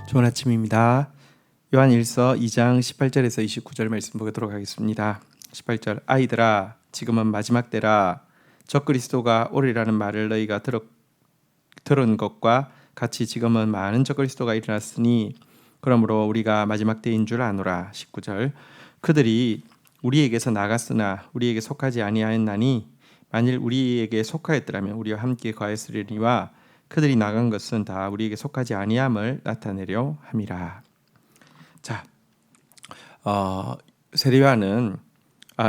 좋은 아침입니다. 요한 1서 2장 18절에서 29절 말씀 보도록 하겠습니다. 18절 아이들아 지금은 마지막 때라 적그리스도가 오리라는 말을 너희가 들은 것과 같이 지금은 많은 적그리스도가 일어났으니 그러므로 우리가 마지막 때인 줄 아노라. 19절 그들이 우리에게서 나갔으나 우리에게 속하지 아니하였나니 만일 우리에게 속하였더라면 우리와 함께 거하였으리니와 그들이 나간 것은 다 우리에게 속하지 아니함을 나타내려 함이라. 자, 세례 요한은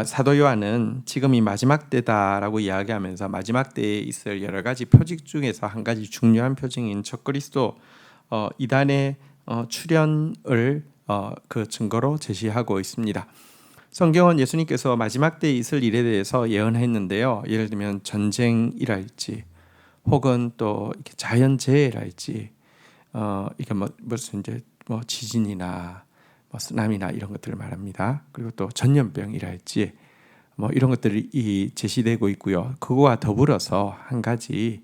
사도 요한은 지금이 마지막 때다라고 이야기하면서 마지막 때에 있을 여러 가지 표징 중에서 한 가지 중요한 표징인 적그리스도 이단의 출현을 그 증거로 제시하고 있습니다. 성경은 예수님께서 마지막 때에 있을 일에 대해서 예언했는데요. 예를 들면 전쟁이랄지 혹은 또 이렇게 자연재해랄지 이게 무슨 이제 지진이나 쓰나미나 이런 것들을 말합니다. 그리고 또 전염병이랄지 이런 것들이 제시되고 있고요. 그거와 더불어서 한 가지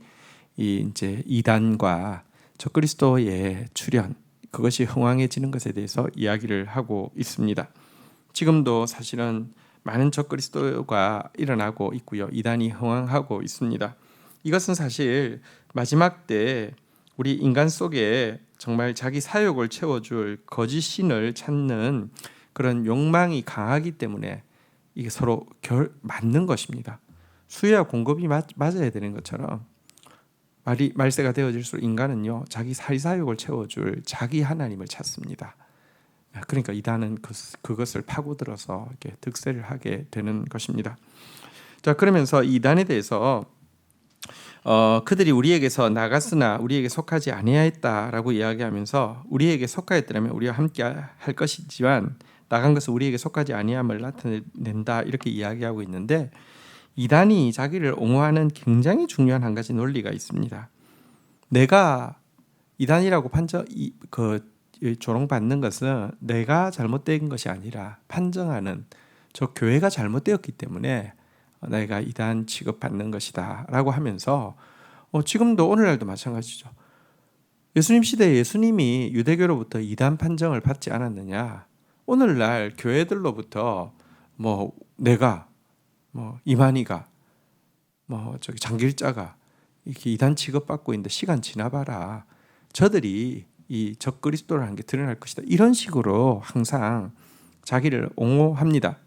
이제 이단과 적그리스도의 출현 그것이 흥왕해지는 것에 대해서 이야기를 하고 있습니다. 지금도 사실은 많은 적그리스도가 일어나고 있고요. 이단이 흥왕하고 있습니다. 이것은 사실 마지막 때 우리 인간 속에 정말 자기 사욕을 채워줄 거짓 신을 찾는 그런 욕망이 강하기 때문에 이게 서로 맞는 것입니다. 수요와 공급이 맞아야 되는 것처럼 말세가 되어질수록 인간은요 자기 사욕을 채워줄 자기 하나님을 찾습니다. 그러니까 이단은 그것을 파고들어서 이렇게 득세를 하게 되는 것입니다. 자, 그러면서 이단에 대해서 그들이 우리에게서 나갔으나 우리에게 속하지 아니하였다라고 이야기하면서 우리에게 속하였더라면 우리와 함께 할 것이지만 나간 것은 우리에게 속하지 아니함을 나타낸다 이렇게 이야기하고 있는데 이단이 자기를 옹호하는 굉장히 중요한 한 가지 논리가 있습니다. 내가 이단이라고 조롱받는 것은 내가 잘못된 것이 아니라 판정하는 저 교회가 잘못되었기 때문에 내가 이단 취급받는 것이다 라고 하면서 지금도 오늘날도 마찬가지죠. 예수님 시대에 예수님이 유대교로부터 이단 판정을 받지 않았느냐. 오늘날 교회들로부터 내가 이만희가 저기 장길자가 이렇게 이단 취급받고 있는데 시간 지나봐라. 저들이 이 적그리스도라는 게 드러날 것이다. 이런 식으로 항상 자기를 옹호합니다.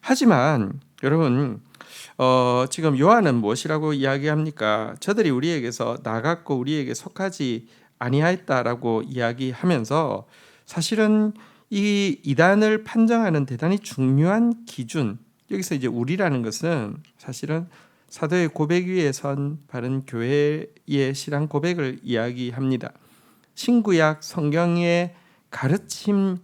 하지만 여러분 지금 요한은 무엇이라고 이야기합니까? 저들이 우리에게서 나갔고 우리에게 속하지 아니하였다라고 이야기하면서 사실은 이 이단을 판정하는 대단히 중요한 기준 여기서 이제 우리라는 것은 사실은 사도의 고백 위에 선 바른 교회의 신앙 고백을 이야기합니다. 신구약 성경의 가르침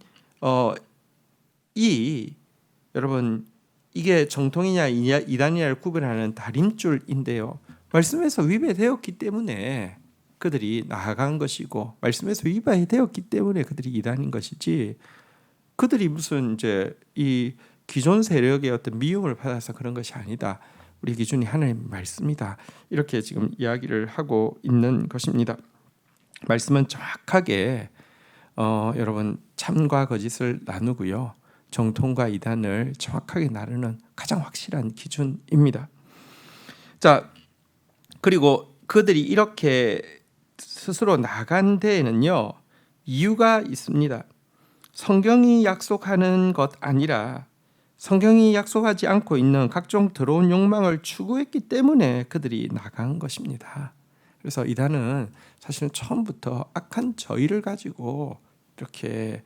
여러분 이게 정통이냐 이단이냐를 구분하는 다림줄인데요. 말씀에서 위배되었기 때문에 그들이 나아간 것이고 말씀에서 위배되었기 때문에 그들이 이단인 것이지 그들이 무슨 이제 이 기존 세력의 어떤 미움을 받아서 그런 것이 아니다. 우리 기준이 하나님의 말씀이다. 이렇게 지금 이야기를 하고 있는 것입니다. 말씀은 정확하게 여러분 참과 거짓을 나누고요. 정통과 이단을 정확하게 나누는 가장 확실한 기준입니다. 자, 그리고 그들이 이렇게 스스로 나간 데에는요 이유가 있습니다. 성경이 약속하는 것 아니라 성경이 약속하지 않고 있는 각종 더러운 욕망을 추구했기 때문에 그들이 나간 것입니다. 그래서 이단은 사실은 처음부터 악한 저희를 가지고 이렇게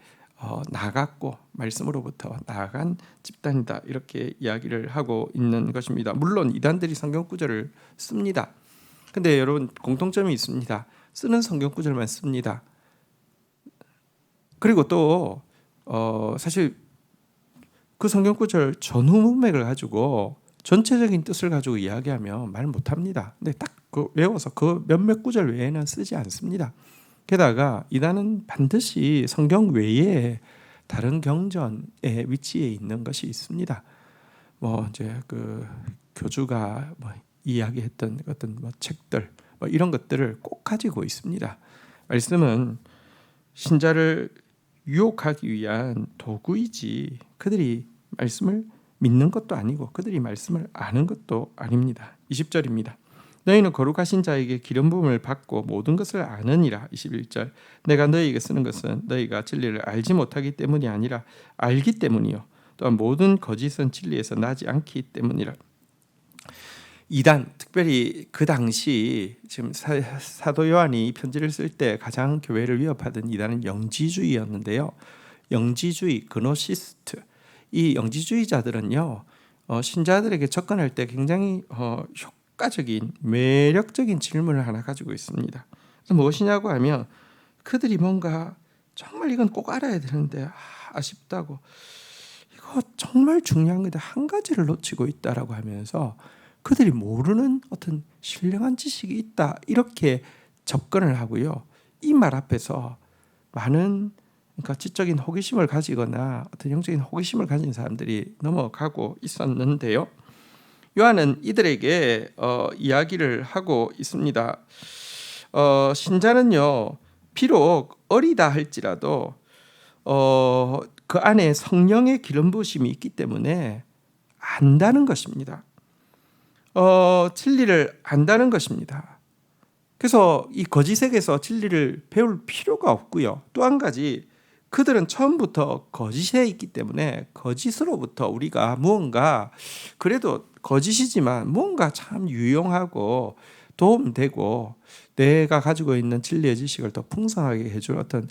나갔고 말씀으로부터 나아간 집단이다 이렇게 이야기를 하고 있는 것입니다. 물론 이단들이 성경 구절을 씁니다. 근데 여러분 공통점이 있습니다. 쓰는 성경 구절만 씁니다. 그리고 또 사실 그 성경 구절 전후 문맥을 가지고 전체적인 뜻을 가지고 이야기하면 말 못합니다. 근데 딱 외워서 그 몇몇 구절 외에는 쓰지 않습니다. 게다가 이단은 반드시 성경 외에 다른 경전의 위치에 있는 것이 있습니다. 이제 그 교주가 이야기했던 어떤 책들 이런 것들을 꼭 가지고 있습니다. 말씀은 신자를 유혹하기 위한 도구이지 그들이 말씀을 믿는 것도 아니고 그들이 말씀을 아는 것도 아닙니다. 20절입니다. 너희는 거룩하신 자에게 기름 부음을 받고 모든 것을 아느니라. 21절. 내가 너희에게 쓰는 것은 너희가 진리를 알지 못하기 때문이 아니라 알기 때문이요 또한 모든 거짓은 진리에서 나지 않기 때문이라. 이단, 특별히 그 당시 지금 사도 요한이 편지를 쓸 때 가장 교회를 위협하던 이단은 영지주의였는데요. 영지주의, 그노시스트, 이 영지주의자들은요 신자들에게 접근할 때 굉장히 효과적인 매력적인 질문을 하나 가지고 있습니다. 무엇이냐고 하면 그들이 뭔가 정말 이건 꼭 알아야 되는데 아쉽다고, 이거 정말 중요한 건데 한 가지를 놓치고 있다라고 하면서 그들이 모르는 어떤 신령한 지식이 있다 이렇게 접근을 하고요. 이 말 앞에서 많은 그러니까 지적인 호기심을 가지거나 어떤 영적인 호기심을 가진 사람들이 넘어가고 있었는데요. 요한은 이들에게 이야기를 하고 있습니다. 신자는요 비록 어리다 할지라도 그 안에 성령의 기름 부으심이 있기 때문에 안다는 것입니다. 진리를 안다는 것입니다. 그래서 이 거짓에게서 진리를 배울 필요가 없고요. 또 한 가지, 그들은 처음부터 거짓에 있기 때문에 거짓으로부터 우리가 무언가 그래도 거짓이지만 무언가 참 유용하고 도움되고 내가 가지고 있는 진리의 지식을 더 풍성하게 해줄 어떤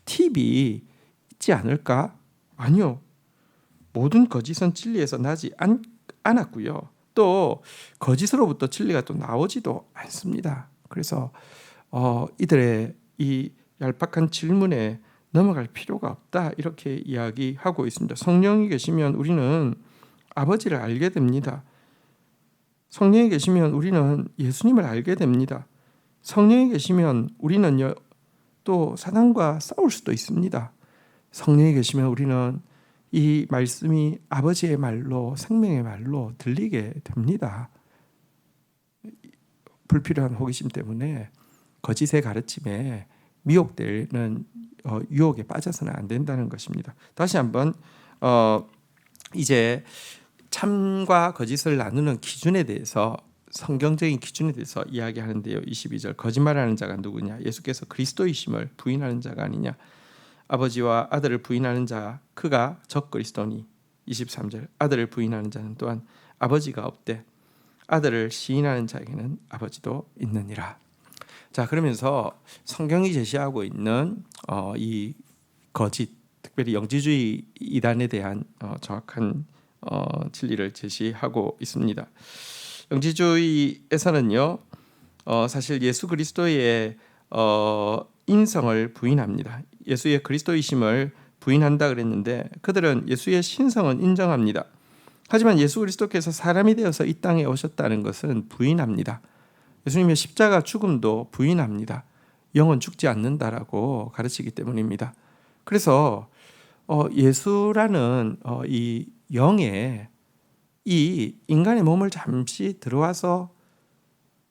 팁이 있지 않을까? 아니요. 모든 거짓은 진리에서 나지 않았고요. 또 거짓으로부터 진리가 또 나오지도 않습니다. 그래서 이들의 이 얄팍한 질문에 넘어갈 필요가 없다 이렇게 이야기하고 있습니다. 성령이 계시면 우리는 아버지를 알게 됩니다. 성령이 계시면 우리는 예수님을 알게 됩니다. 성령이 계시면 우리는요 또 사단과 싸울 수도 있습니다. 성령이 계시면 우리는 이 말씀이 아버지의 말로 생명의 말로 들리게 됩니다. 불필요한 호기심 때문에 거짓의 가르침에 미혹되는 유혹에 빠져서는 안 된다는 것입니다. 다시 한번 이제 참과 거짓을 나누는 기준에 대해서 성경적인 기준에 대해서 이야기하는데요. 22절 거짓말하는 자가 누구냐? 예수께서 그리스도이심을 부인하는 자가 아니냐? 아버지와 아들을 부인하는 자 그가 적그리스도니. 23절 아들을 부인하는 자는 또한 아버지가 없되 아들을 시인하는 자에게는 아버지도 있느니라. 자, 그러면서 성경이 제시하고 있는 이 거짓, 특별히 영지주의 이단에 대한 정확한 진리를 제시하고 있습니다. 영지주의에서는요 사실 예수 그리스도의 인성을 부인합니다. 예수의 그리스도이심을 부인한다 그랬는데 그들은 예수의 신성은 인정합니다. 하지만 예수 그리스도께서 사람이 되어서 이 땅에 오셨다는 것은 부인합니다. 예수님의 십자가 죽음도 부인합니다. 영은 죽지 않는다라고 가르치기 때문입니다. 그래서 예수라는 이 영에 이 인간의 몸을 잠시 들어와서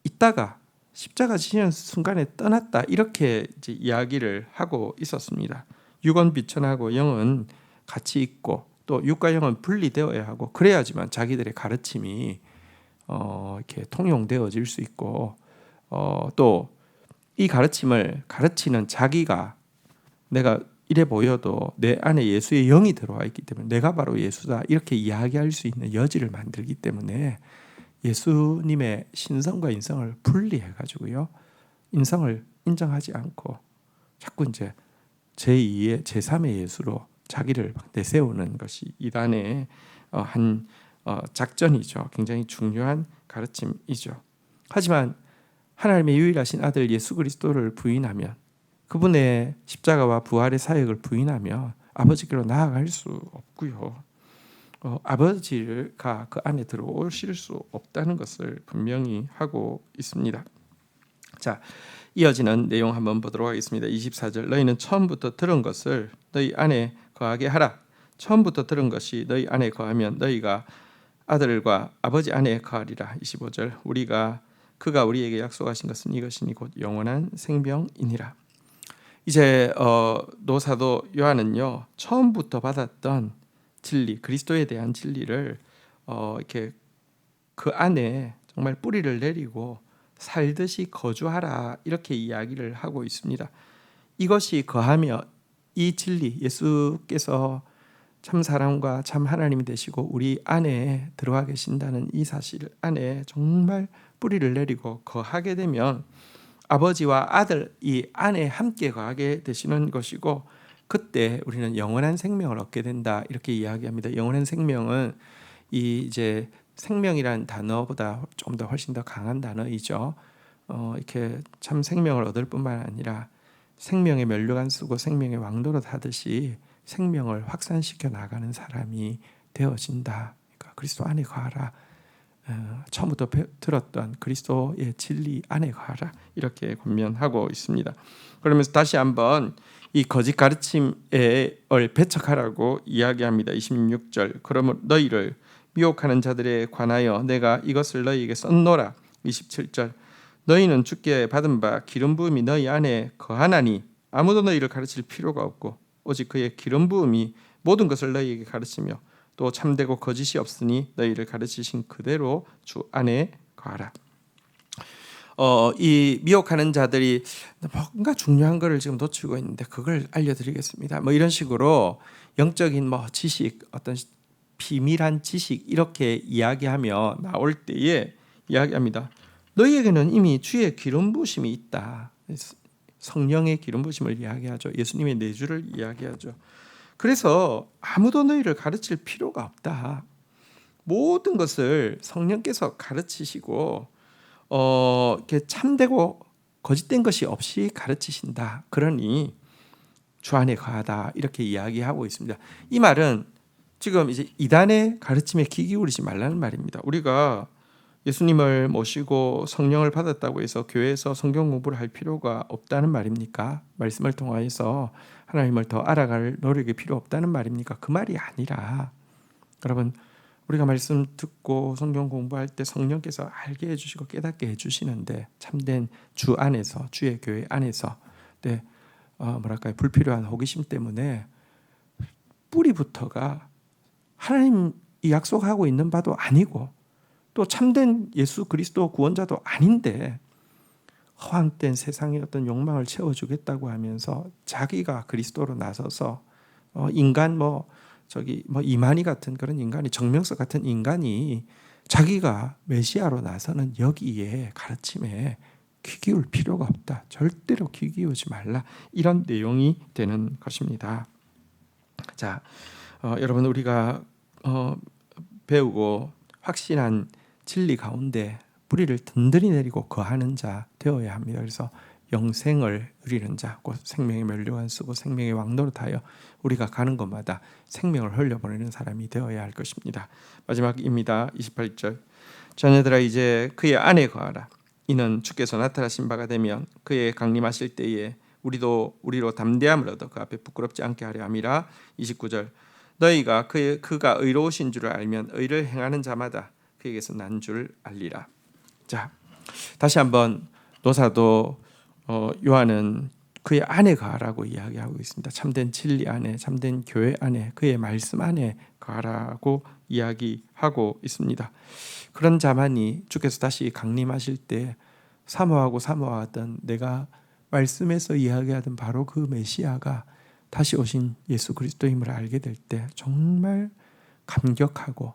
있다가 십자가 지시는 순간에 떠났다 이렇게 이제 이야기를 하고 있었습니다. 육은 비천하고 영은 같이 있고 또 육과 영은 분리되어야 하고 그래야지만 자기들의 가르침이 이렇게 통용되어질 수 있고 또 이 가르침을 가르치는 자기가 내가 이래 보여도 내 안에 예수의 영이 들어와 있기 때문에 내가 바로 예수다 이렇게 이야기할 수 있는 여지를 만들기 때문에 예수님의 신성과 인성을 분리해 가지고요 인성을 인정하지 않고 자꾸 이제 제2의 제3의 예수로 자기를 내세우는 것이 이단의 한 작전이죠. 굉장히 중요한 가르침이죠. 하지만 하나님의 유일하신 아들 예수 그리스도를 부인하면 그분의 십자가와 부활의 사역을 부인하면 아버지께로 나아갈 수 없고요. 아버지가 그 안에 들어오실 수 없다는 것을 분명히 하고 있습니다. 자, 이어지는 내용 한번 보도록 하겠습니다. 24절 너희는 처음부터 들은 것을 너희 안에 거하게 하라. 처음부터 들은 것이 너희 안에 거하면 너희가 아들과 아버지 안에 거하리라. 25절 그가 우리에게 약속하신 것은 이것이니 곧 영원한 생명이니라. 이제 노사도 요한은요 처음부터 받았던 진리, 그리스도에 대한 진리를 이렇게 그 안에 정말 뿌리를 내리고 살듯이 거주하라 이렇게 이야기를 하고 있습니다. 이것이 거하며 이 진리, 예수께서 참 사랑과 참 하나님이 되시고 우리 안에 들어와 계신다는 이 사실 안에 정말 뿌리를 내리고 거하게 되면 아버지와 아들이 안에 함께 거하게 되시는 것이고, 그때 우리는 영원한 생명을 얻게 된다 이렇게 이야기합니다. 영원한 생명은 이제 생명이라는 단어보다 좀 더 훨씬 더 강한 단어이죠. 이렇게 참 생명을 얻을 뿐만 아니라 생명의 면류관 쓰고 생명의 왕도로 하듯이 생명을 확산시켜 나가는 사람이 되어진다. 그러니까 그리스도 안에 거하라. 처음부터 들었던 그리스도의 진리 안에 거하라 이렇게 권면하고 있습니다. 그러면서 다시 한번 이 거짓 가르침을 배척하라고 이야기합니다. 26절 그러면 너희를 미혹하는 자들에 관하여 내가 이것을 너희에게 썼노라. 27절 너희는 주께 받은 바 기름 부음이 너희 안에 거하나니 아무도 너희를 가르칠 필요가 없고 오직 그의 기름 부음이 모든 것을 너희에게 가르치며 또 참되고 거짓이 없으니 너희를 가르치신 그대로 주 안에 거하라. 이 미혹하는 자들이 뭔가 중요한 것을 지금 놓치고 있는데 그걸 알려드리겠습니다. 뭐 이런 식으로 영적인 지식, 어떤 비밀한 지식 이렇게 이야기하며 나올 때에 이야기합니다. 너희에게는 이미 주의 기름 부으심이 있다. 성령의 기름 부으심을 이야기하죠. 예수님의 내주를 이야기하죠. 그래서 아무도 너희를 가르칠 필요가 없다. 모든 것을 성령께서 가르치시고 이렇게 참되고 거짓된 것이 없이 가르치신다. 그러니 주 안에 거하다 이렇게 이야기하고 있습니다. 이 말은 지금 이제 이단의 가르침에 귀 기울이지 말라는 말입니다. 우리가 예수님을 모시고 성령을 받았다고 해서 교회에서 성경 공부를 할 필요가 없다는 말입니까? 말씀을 통하여서 하나님을 더 알아갈 노력이 필요 없다는 말입니까? 그 말이 아니라 여러분 우리가 말씀 듣고 성경 공부할 때 성령께서 알게 해주시고 깨닫게 해주시는데 참된 주 안에서 주의 교회 안에서 불필요한 호기심 때문에 뿌리부터가 하나님이 약속하고 있는 바도 아니고 또 참된 예수 그리스도 구원자도 아닌데 허황된 세상의 어떤 욕망을 채워주겠다고 하면서 자기가 그리스도로 나서서 인간 이만희 같은 그런 인간이 정명석 같은 인간이 자기가 메시아로 나서는 여기에 가르침에 귀 기울 필요가 없다. 절대로 귀 기울지 말라. 이런 내용이 되는 것입니다. 자, 여러분 우리가 배우고 확신한 진리 가운데 뿌리를 든든히 내리고 거하는 자 되어야 합니다. 그래서 영생을 누리는 자, 곧 생명의 면류관 쓰고 생명의 왕노릇하여 우리가 가는 곳마다 생명을 흘려보내는 사람이 되어야 할 것입니다. 마지막입니다. 28절 자녀들아 이제 그의 안에 거하라. 이는 주께서 나타나신 바가 되면 그의 강림하실 때에 우리로 담대함을 얻어 그 앞에 부끄럽지 않게 하려 함이라. 29절 너희가 그가 의로우신 줄을 알면 의를 행하는 자마다 그에게서 난 줄 알리라. 자, 다시 한번 노사도 요한은 그의 안에 거하라고 이야기하고 있습니다. 참된 진리 안에, 참된 교회 안에, 그의 말씀 안에 거하라고 이야기하고 있습니다. 그런 자만이 주께서 다시 강림하실 때 사모하던 내가 말씀에서 이야기하던 바로 그 메시아가 다시 오신 예수 그리스도임을 알게 될 때 정말 감격하고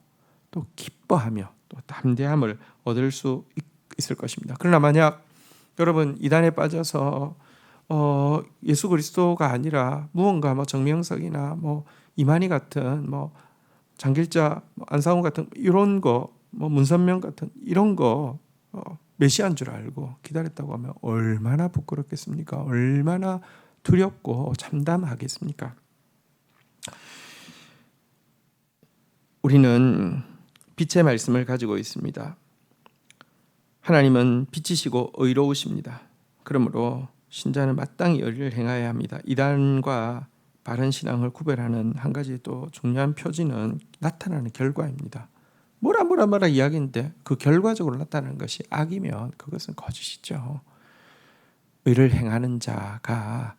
또 기뻐하며 또 담대함을 얻을 수 있을 것입니다. 그러나 만약 여러분 이단에 빠져서 예수 그리스도가 아니라 무언가 정명석이나 이만희 같은 장길자, 안상훈 같은 이런 거, 문선명 같은 이런 거 메시아인 줄 알고 기다렸다고 하면 얼마나 부끄럽겠습니까? 얼마나 두렵고 참담하겠습니까? 우리는 빛의 말씀을 가지고 있습니다. 하나님은 빛이시고 의로우십니다. 그러므로 신자는 마땅히 의를 행해야 합니다. 이단과 바른 신앙을 구별하는 한 가지 또 중요한 표지는 나타나는 결과입니다. 뭐라 이야기인데 그 결과적으로 나타나는 것이 악이면 그것은 거짓이죠. 의를 행하는 자가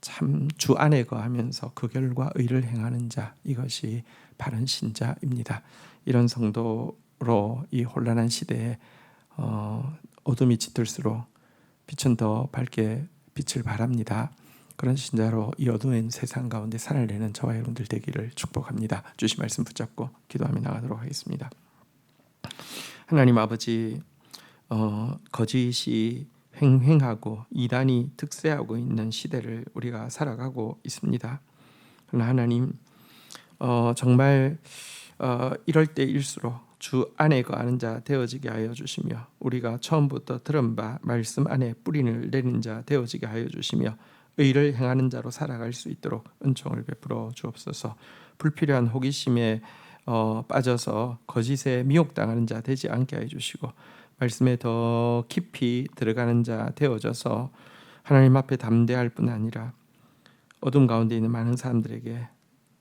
참 주 안에 거하면서 그 결과 의를 행하는 자, 이것이 바른 신자입니다. 이런 성도로 이 혼란한 시대에 어둠이 짙을수록 빛은 더 밝게 빛을 바랍니다. 그런 신자로 이 어두운 세상 가운데 살아내는 저와 여러분들 되기를 축복합니다. 주신 말씀 붙잡고 기도하며 나가도록 하겠습니다. 하나님 아버지, 거짓이 횡행하고 이단이 득세하고 있는 시대를 우리가 살아가고 있습니다. 그러나 하나님, 정말 이럴 때일수록 주 안에 거하는 자 되어지게 하여 주시며, 우리가 처음부터 들은 바 말씀 안에 뿌리를 내린 자 되어지게 하여 주시며, 의를 행하는 자로 살아갈 수 있도록 은총을 베풀어 주옵소서. 불필요한 호기심에 빠져서 거짓에 미혹당하는 자 되지 않게 해 주시고, 말씀에 더 깊이 들어가는 자 되어져서 하나님 앞에 담대할 뿐 아니라 어둠 가운데 있는 많은 사람들에게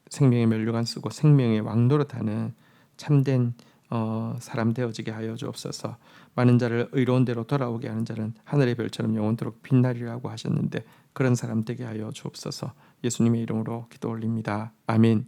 생명의 면류관 쓰고 생명의 왕노릇하는 참된 사람 되어지게 하여 주옵소서. 많은 자를 의로운 대로 돌아오게 하는 자는 하늘의 별처럼 영원토록 빛나리라고 하셨는데, 그런 사람 되게 하여 주옵소서. 예수님의 이름으로 기도 올립니다. 아멘.